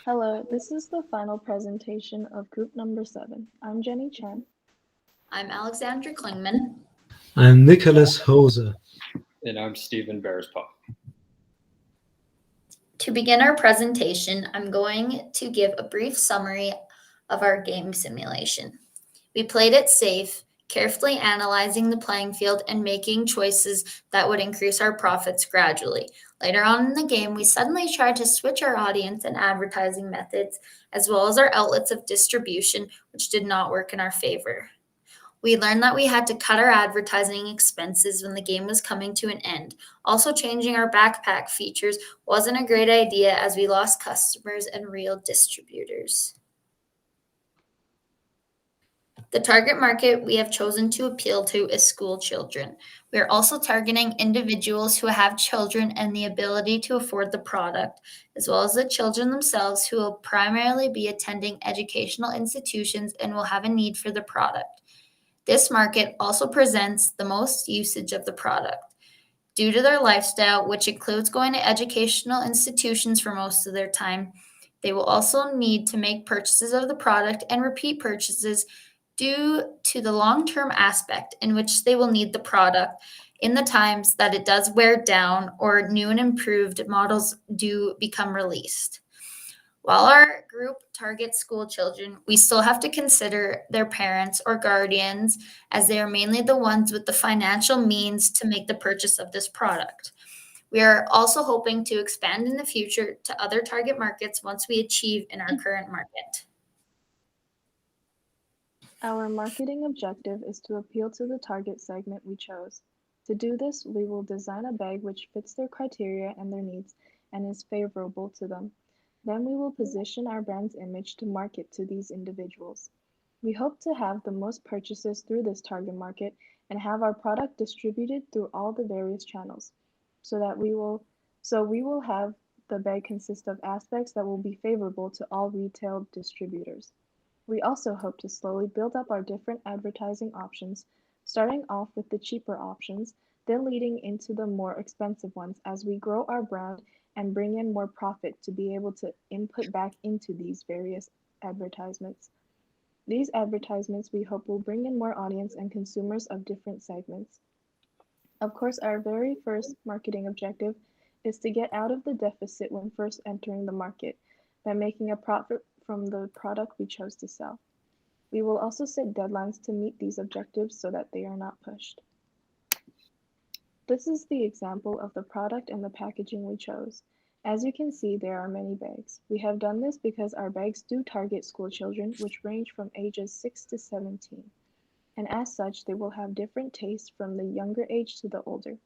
Hello, this is the final presentation of group number 7. I'm Jenny Chen. I'm Alexandra Klingman. I'm Nicholas Hose. And I'm Stephen Bearspaw. To begin our presentation, I'm going to give a brief summary of our game simulation. We played it safe, carefully analyzing the playing field and making choices that would increase our profits gradually. Later on in the game, we suddenly tried to switch our audience and advertising methods, as well as our outlets of distribution, which did not work in our favor. We learned that we had to cut our advertising expenses when the game was coming to an end. Also, changing our backpack features wasn't a great idea as we lost customers and real distributors. The target market we have chosen to appeal to is school children. We are also targeting individuals who have children and the ability to afford the product, as well as the children themselves who will primarily be attending educational institutions and will have a need for the product. This market also presents the most usage of the product. Due to their lifestyle, which includes going to educational institutions for most of their time, they will also need to make purchases of the product and repeat purchases due to the long-term aspect in which they will need the product in the times that it does wear down or new and improved models do become released. While our group targets school children, we still have to consider their parents or guardians, as they are mainly the ones with the financial means to make the purchase of this product. We are also hoping to expand in the future to other target markets once we achieve in our current market. Our marketing objective is to appeal to the target segment we chose. To do this, we will design a bag which fits their criteria and their needs and is favorable to them. Then we will position our brand's image to market to these individuals. We hope to have the most purchases through this target market and have our product distributed through all the various channels, so we will have the bag consist of aspects that will be favorable to all retail distributors. We also hope to slowly build up our different advertising options, starting off with the cheaper options, then leading into the more expensive ones as we grow our brand and bring in more profit to be able to input back into these various advertisements. These advertisements we hope will bring in more audience and consumers of different segments. Of course, our very first marketing objective is to get out of the deficit when first entering the market by making a profit from the product we chose to sell. We will also set deadlines to meet these objectives so that they are not pushed. This is the example of the product and the packaging we chose. As you can see, there are many bags. We have done this because our bags do target school children, which range from ages 6 to 17. And as such, they will have different tastes from the younger age to the older.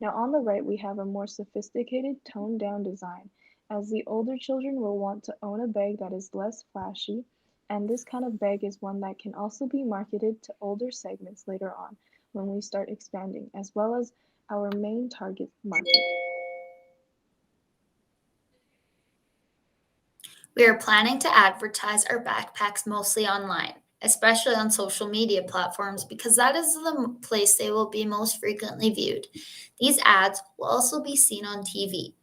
Now on the right, we have a more sophisticated, toned down design, as the older children will want to own a bag that is less flashy, and this kind of bag is one that can also be marketed to older segments later on when we start expanding, as well as our main target market. We are planning to advertise our backpacks mostly online, especially on social media platforms, because that is the place they will be most frequently viewed. These ads will also be seen on TV.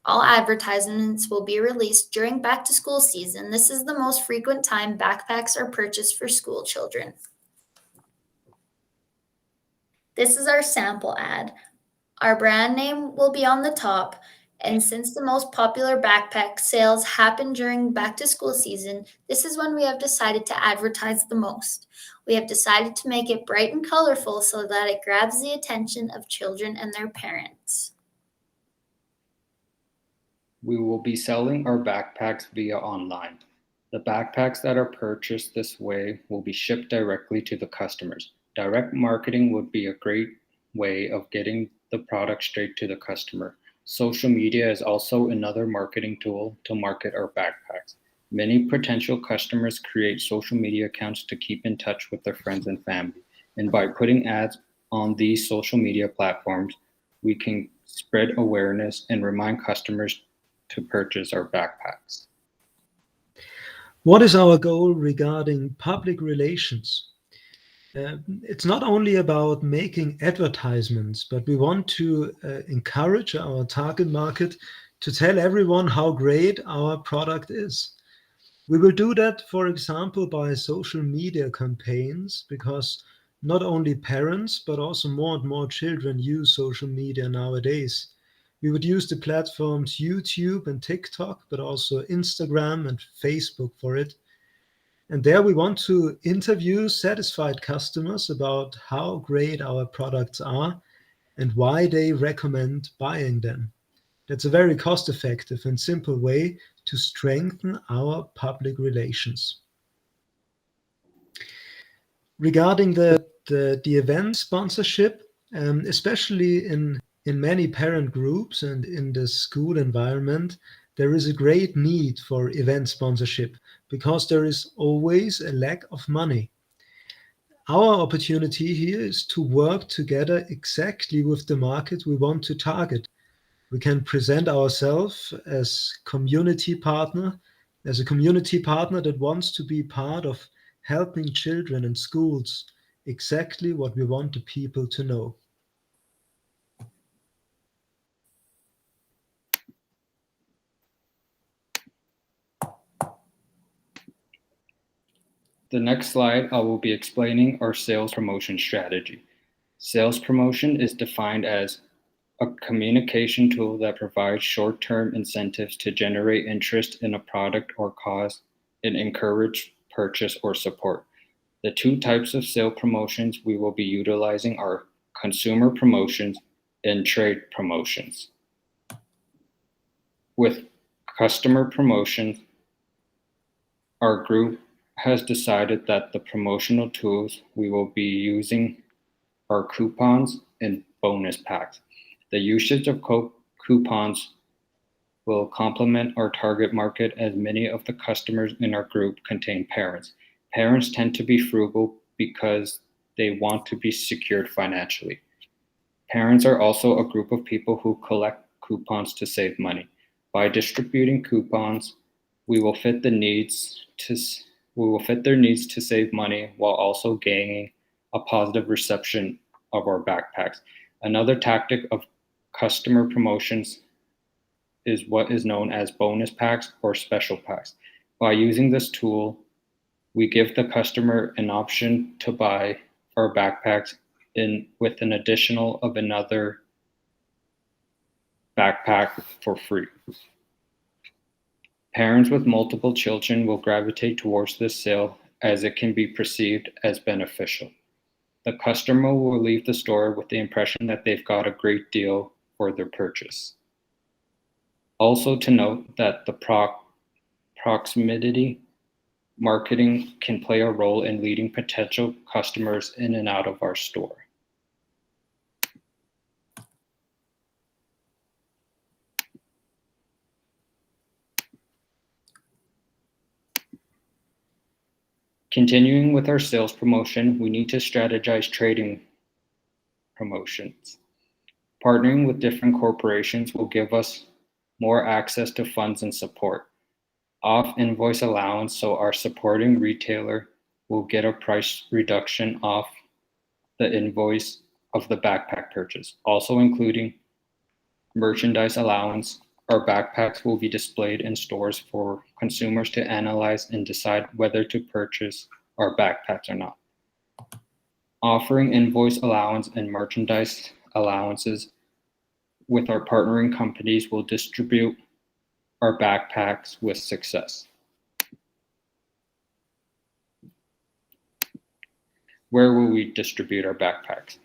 All advertisements will be released during back-to-school season. This is the most frequent time backpacks are purchased for school children. This is our sample ad. Our brand name will be on the top, and since the most popular backpack sales happen during back-to-school season, this is when we have decided to advertise the most. We have decided to make it bright and colorful so that it grabs the attention of children and their parents. We will be selling our backpacks via online. The backpacks that are purchased this way will be shipped directly to the customers. Direct marketing would be a great way of getting the product straight to the customer. Social media is also another marketing tool to market our backpacks. Many potential customers create social media accounts to keep in touch with their friends and family. And by putting ads on these social media platforms, we can spread awareness and remind customers to purchase our backpacks. What is our goal regarding public relations? It's not only about making advertisements, but we want to encourage our target market to tell everyone how great our product is. We will do that, for example, by social media campaigns, because not only parents, but also more and more children use social media nowadays. We would use the platforms YouTube and TikTok, but also Instagram and Facebook for it. And there we want to interview satisfied customers about how great our products are and why they recommend buying them. That's a very cost-effective and simple way to strengthen our public relations. Regarding the event sponsorship, especially in many parent groups and in the school environment, there is a great need for event sponsorship because there is always a lack of money. Our opportunity here is to work together exactly with the market we want to target. We can present ourselves as a community partner that wants to be part of helping children in schools, exactly what we want the people to know. The next slide, I will be explaining our sales promotion strategy. Sales promotion is defined as a communication tool that provides short-term incentives to generate interest in a product or cause and encourage purchase or support. The two types of sale promotions we will be utilizing are consumer promotions and trade promotions. With customer promotions, our group has decided that the promotional tools we will be using are coupons and bonus packs. The usage of coupons will complement our target market, as many of the customers in our group contain parents. Parents tend to be frugal because they want to be secured financially. Parents are also a group of people who collect coupons to save money. By distributing coupons, we will fit their needs to save money while also gaining a positive reception of our backpacks. Another tactic of customer promotions is what is known as bonus packs or special packs. By using this tool, we give the customer an option to buy our backpacks with an additional of another backpack for free. Parents with multiple children will gravitate towards this sale as it can be perceived as beneficial. The customer will leave the store with the impression that they've got a great deal for their purchase. Also to note that the proximity marketing can play a role in leading potential customers in and out of our store. Continuing with our sales promotion, we need to strategize trading promotions. Partnering with different corporations will give us more access to funds and support. Off invoice allowance, so our supporting retailer will get a price reduction off the invoice of the backpack purchase, also including merchandise allowance. Our backpacks will be displayed in stores for consumers to analyze and decide whether to purchase our backpacks or not. Offering invoice allowance and merchandise allowances with our partnering companies will distribute our backpacks with success. Where will we distribute our backpacks?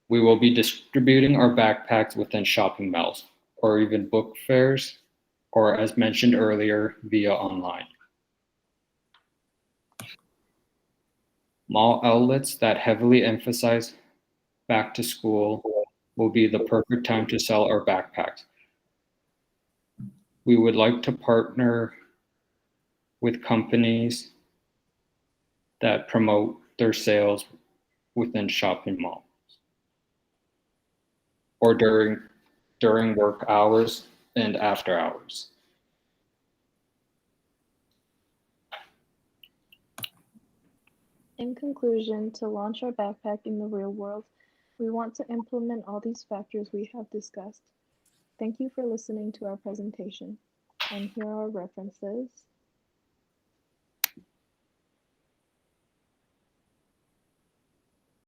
We will be distributing our backpacks within shopping malls, or even book fairs, or as mentioned earlier, via online. Mall outlets that heavily emphasize back to school will be the perfect time to sell our backpacks. We would like to partner with companies that promote their sales within shopping malls or during work hours and after hours. In conclusion, to launch our backpack in the real world, we want to implement all these factors we have discussed. Thank you for listening to our presentation. And here are references.